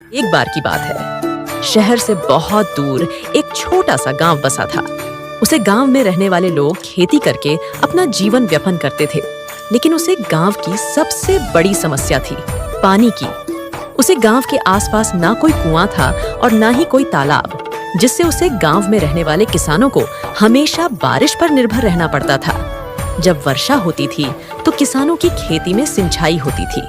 एक बार की बात है, शहर से बहुत दूर एक छोटा सा गांव बसा था। उसे गांव में रहने वाले लोग खेती करके अपना जीवन व्यापन करते थे, लेकिन उसे गांव की सबसे बड़ी समस्या थी पानी की। उसे गांव के आसपास ना कोई कुआं था और ना ही कोई तालाब, जिससे उसे गांव में रहने वाले किसानों को हमेशा बारिश पर निर्भर रहना पड़ता था। जब वर्षा होती थी तो किसानों की खेती में सिंचाई होती थी।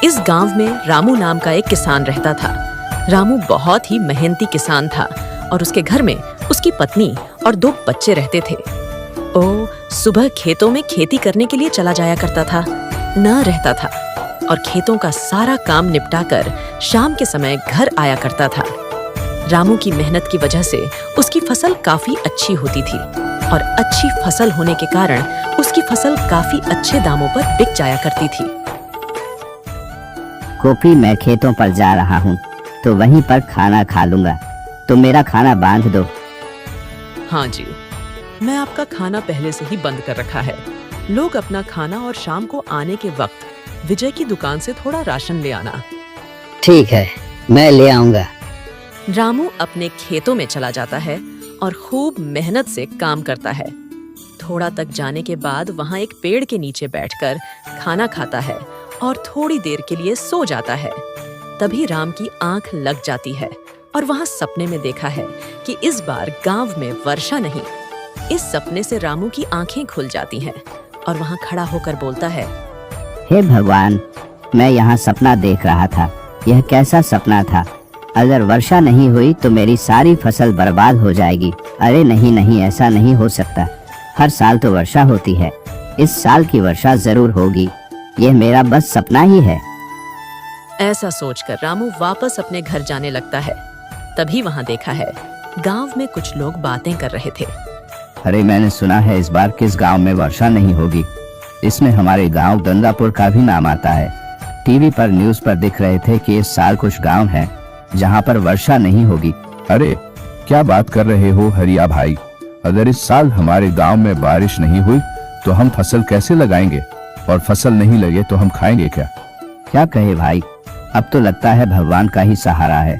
इस गांव में रामू नाम का एक किसान रहता था। रामू बहुत ही मेहनती किसान था और उसके घर में उसकी पत्नी और 2 बच्चे रहते थे। वो सुबह खेतों में खेती करने के लिए चला जाया करता था, न रहता था और खेतों का सारा काम निपटाकर शाम के समय घर आया करता था। रामू की मेहनत की वजह से उसकी फसल काफी अच्छी होती थी और अच्छी फसल होने के कारण उसकी फसल काफी अच्छे दामों पर बिक जाया करती थी। गोपी, मैं खेतों पर जा रहा हूँ तो वहीं पर खाना खा लूंगा। तो मेरा खाना बांध दो। हाँ जी, मैं आपका खाना पहले से ही बंद कर रखा है। लोग अपना खाना और शाम को आने के वक्त विजय की दुकान से थोड़ा राशन ले आना। ठीक है, मैं ले आऊंगा। रामू अपने खेतों में चला जाता है और खूब मेहनत से काम करता है। थोड़ा तक जाने के बाद वहाँ एक पेड़ के नीचे बैठकर खाना खाता है और थोड़ी देर के लिए सो जाता है। तभी राम की आंख लग जाती है और वहाँ सपने में देखा है कि इस बार गांव में वर्षा नहीं। इस सपने से रामू की आंखें खुल जाती हैं और वहाँ खड़ा होकर बोलता है, हे भगवान, मैं यहाँ सपना देख रहा था। यह कैसा सपना था? अगर वर्षा नहीं हुई तो मेरी सारी फसल बर्बाद हो जाएगी। अरे नहीं नहीं, ऐसा नहीं हो सकता। हर साल तो वर्षा होती है, इस साल की वर्षा जरूर होगी। यह मेरा बस सपना ही है। ऐसा सोचकर रामू वापस अपने घर जाने लगता है। तभी वहाँ देखा है, गांव में कुछ लोग बातें कर रहे थे। अरे, मैंने सुना है इस बार किस गांव में वर्षा नहीं होगी। इसमें हमारे गांव गंगापुर का भी नाम आता है। टीवी पर न्यूज़ पर दिख रहे थे कि इस साल कुछ गांव हैं जहां पर वर्षा नहीं होगी। अरे, क्या बात कर रहे हो हरिया भाई? अगर इस साल हमारे गांव में बारिश नहीं हुई तो हम फसल कैसे लगाएंगे? और फसल नहीं लगे तो हम खाएंगे क्या? क्या कहे भाई, अब तो लगता है भगवान का ही सहारा है,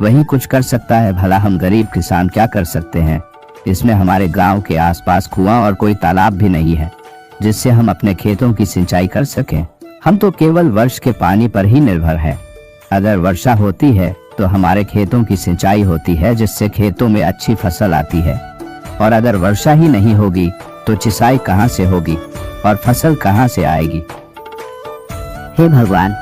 वही कुछ कर सकता है। भला हम गरीब किसान क्या कर सकते हैं? इसमें हमारे गांव के आसपास कुआं और कोई तालाब भी नहीं है जिससे हम अपने खेतों की सिंचाई कर सकें। हम तो केवल वर्ष के पानी पर ही निर्भर है। अगर वर्षा होती है तो हमारे खेतों की सिंचाई होती है, जिससे खेतों में अच्छी फसल आती है। और अगर वर्षा ही नहीं होगी तो सिंचाई कहाँ से होगी और फसल कहाँ से आएगी? हे भगवान,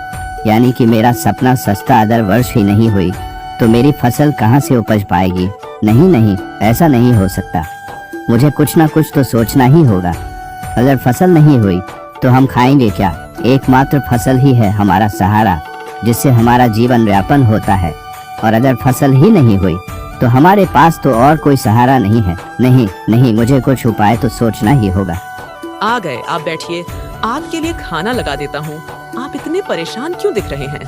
यानी कि मेरा सपना सच था। अगर वर्ष ही नहीं हुई तो मेरी फसल कहाँ से उपज पाएगी? नहीं नहीं, ऐसा नहीं हो सकता। मुझे कुछ ना कुछ तो सोचना ही होगा। अगर फसल नहीं हुई तो हम खाएंगे क्या? एकमात्र फसल ही है हमारा सहारा, जिससे हमारा जीवन व्यापन होता है। और अगर फसल ही नहीं हुई तो हमारे पास तो और कोई सहारा नहीं है। नहीं नहीं, मुझे कुछ उपाय तो सोचना ही होगा। आ गए, आप बैठिए, आपके लिए खाना लगा देता हूँ। आप इतने परेशान क्यों दिख रहे हैं?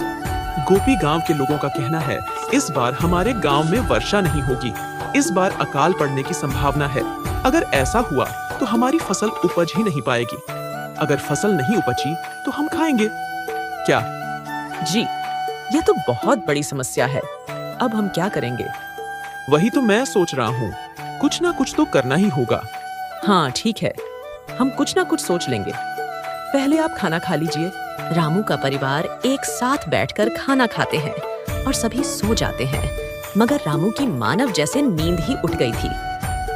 गोपी, गांव के लोगों का कहना है इस बार हमारे गांव में वर्षा नहीं होगी। इस बार अकाल पड़ने की संभावना है। अगर ऐसा हुआ तो हमारी फसल उपज ही नहीं पाएगी। अगर फसल नहीं उपजी तो हम खाएंगे क्या? जी, ये तो बहुत बड़ी समस्या है। अब हम क्या करेंगे? वही तो मैं सोच रहा हूँ, कुछ ना कुछ तो करना ही होगा। हाँ ठीक है, हम कुछ ना कुछ सोच लेंगे। पहले आप खाना खा लीजिए। रामू का परिवार एक साथ बैठकर खाना खाते हैं और सभी सो जाते हैं, मगर रामू की मानव जैसे नींद ही उठ गई थी।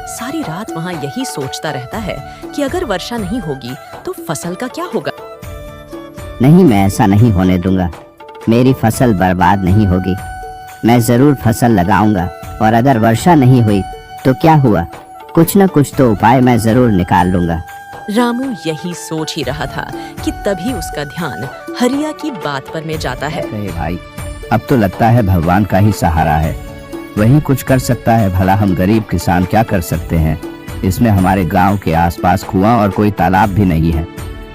सारी रात वहाँ यही सोचता रहता है कि अगर वर्षा नहीं होगी तो फसल का क्या होगा। नहीं, मैं ऐसा नहीं होने दूंगा। मेरी फसल बर्बाद नहीं होगी। मैं जरूर फसल लगाऊंगा और अगर वर्षा नहीं हुई तो क्या हुआ? कुछ न कुछ तो उपाय मैं जरूर निकाल लूंगा। रामू यही सोच ही रहा था कि तभी उसका ध्यान हरिया की बात पर में जाता है। अरे भाई, अब तो लगता है भगवान का ही सहारा है, वही कुछ कर सकता है। भला हम गरीब किसान क्या कर सकते हैं? इसमें हमारे गांव के आसपास कुआं और कोई तालाब भी नहीं है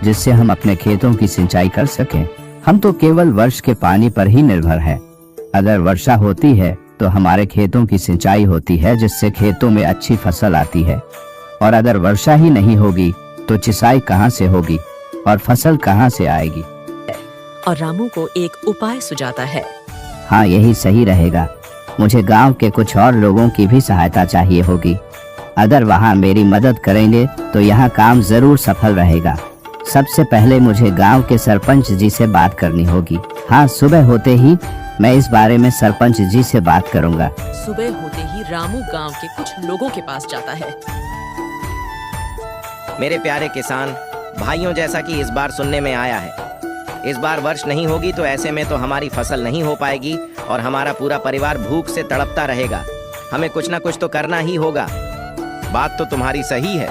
जिससे हम अपने खेतों की सिंचाई कर सकें। हम तो केवल वर्ष के पानी पर ही निर्भर है। अगर वर्षा होती है तो हमारे खेतों की सिंचाई होती है, जिससे खेतों में अच्छी फसल आती है। और अगर वर्षा ही नहीं होगी तो चिसाई कहाँ से होगी और फसल कहाँ से आएगी। और रामू को एक उपाय सुझाता है। हाँ, यही सही रहेगा। मुझे गांव के कुछ और लोगों की भी सहायता चाहिए होगी। अगर वहाँ मेरी मदद करेंगे तो यहाँ काम जरूर सफल रहेगा। सबसे पहले मुझे गांव के सरपंच जी से बात करनी होगी। हाँ, सुबह होते ही मैं इस बारे में सरपंच जी से बात करूंगा। सुबह होते ही रामू गांव के कुछ लोगों के पास जाता है। मेरे प्यारे किसान भाइयों, जैसा कि इस बार सुनने में आया है, इस बार वर्ष नहीं होगी तो ऐसे में तो हमारी फसल नहीं हो पाएगी और हमारा पूरा परिवार भूख से तड़पता रहेगा। हमें कुछ ना कुछ तो करना ही होगा। बात तो तुम्हारी सही है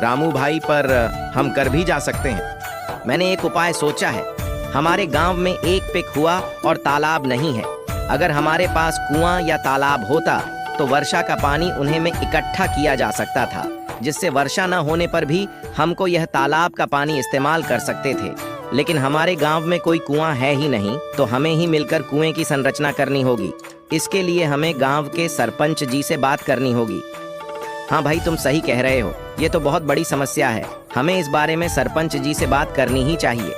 रामू भाई, पर हम कर भी जा सकते हैं। मैंने एक उपाय सोचा है। हमारे गांव में एक पे कुआं और तालाब नहीं है। अगर हमारे पास कुआं या तालाब होता तो वर्षा का पानी उन्हें में इकट्ठा किया जा सकता था, जिससे वर्षा न होने पर भी हमको यह तालाब का पानी इस्तेमाल कर सकते थे। लेकिन हमारे गांव में कोई कुआं है ही नहीं, तो हमें ही मिलकर कुएं की संरचना करनी होगी। इसके लिए हमें गांव के सरपंच जी से बात करनी होगी। हाँ भाई, तुम सही कह रहे हो, ये तो बहुत बड़ी समस्या है। हमें इस बारे में सरपंच जी से बात करनी ही चाहिए।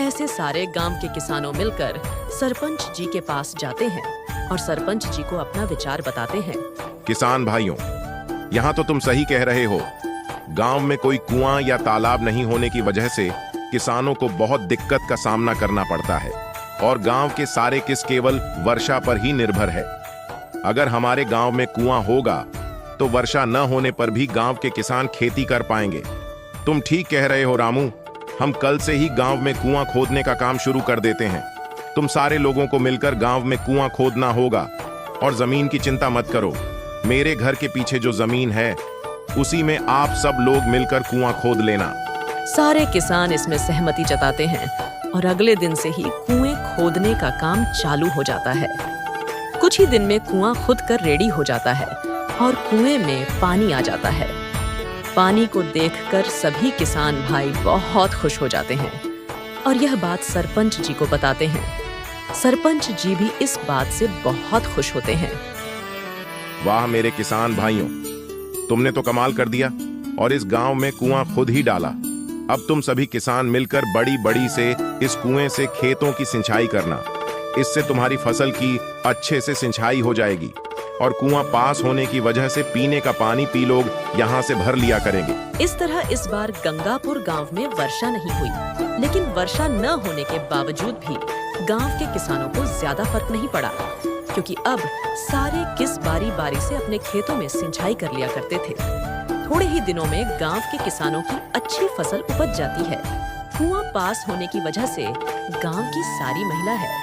ऐसे सारे गांव के किसानों मिलकर सरपंच जी के पास जाते हैं और सरपंच जी को अपना विचार बताते हैं। किसान भाइयों, यहाँ तो तुम सही कह रहे हो। गांव में कोई कुआं या तालाब नहीं होने की वजह से किसानों को बहुत दिक्कत का सामना करना पड़ता है और गांव के सारे किस केवल वर्षा पर ही निर्भर है। अगर हमारे गांव में कुआं होगा तो वर्षा न होने पर भी गांव के किसान खेती कर पाएंगे। तुम ठीक कह रहे हो रामू, हम कल से ही गांव में कुआं खोदने का काम शुरू कर देते हैं। तुम सारे लोगों को मिलकर गांव में कुआं खोदना होगा। और जमीन की चिंता मत करो, मेरे घर के पीछे जो जमीन है उसी में आप सब लोग मिलकर कुआं खोद लेना। सारे किसान इसमें सहमति जताते हैं और अगले दिन से ही कुएं खोदने का काम चालू हो जाता है। कुछ ही दिन में कुआं खुद कर रेडी हो जाता है और कुएं में पानी आ जाता है। पानी को देखकर सभी किसान भाई बहुत खुश हो जाते हैं और यह बात सरपंच जी को बताते हैं। सरपंच जी भी इस बात से बहुत खुश होते हैं। वाह मेरे किसान भाइयों, तुमने तो कमाल कर दिया और इस गांव में कुआं खुद ही डाला। अब तुम सभी किसान मिलकर बड़ी बड़ी से इस कुएं से खेतों की सिंचाई करना। इससे तुम्हारी फसल की अच्छे से सिंचाई हो जाएगी और कुआं पास होने की वजह से पीने का पानी भी लोग यहाँ से भर लिया करेंगे। इस तरह इस बार गंगापुर गांव में वर्षा नहीं हुई, लेकिन वर्षा न होने के बावजूद भी गांव के किसानों को ज्यादा फर्क नहीं पड़ा, क्योंकि अब सारे किस बारी बारी से अपने खेतों में सिंचाई कर लिया करते थे। थोड़े ही दिनों में गांव के किसानों की अच्छी फसल उपज जाती है। कुआं पास होने की वजह से गांव की सारी महिला है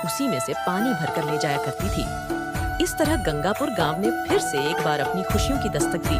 उसी में से पानी भरकर ले जाया करती थी। इस तरह गंगापुर गांव ने फिर से एक बार अपनी खुशियों की दस्तक दी।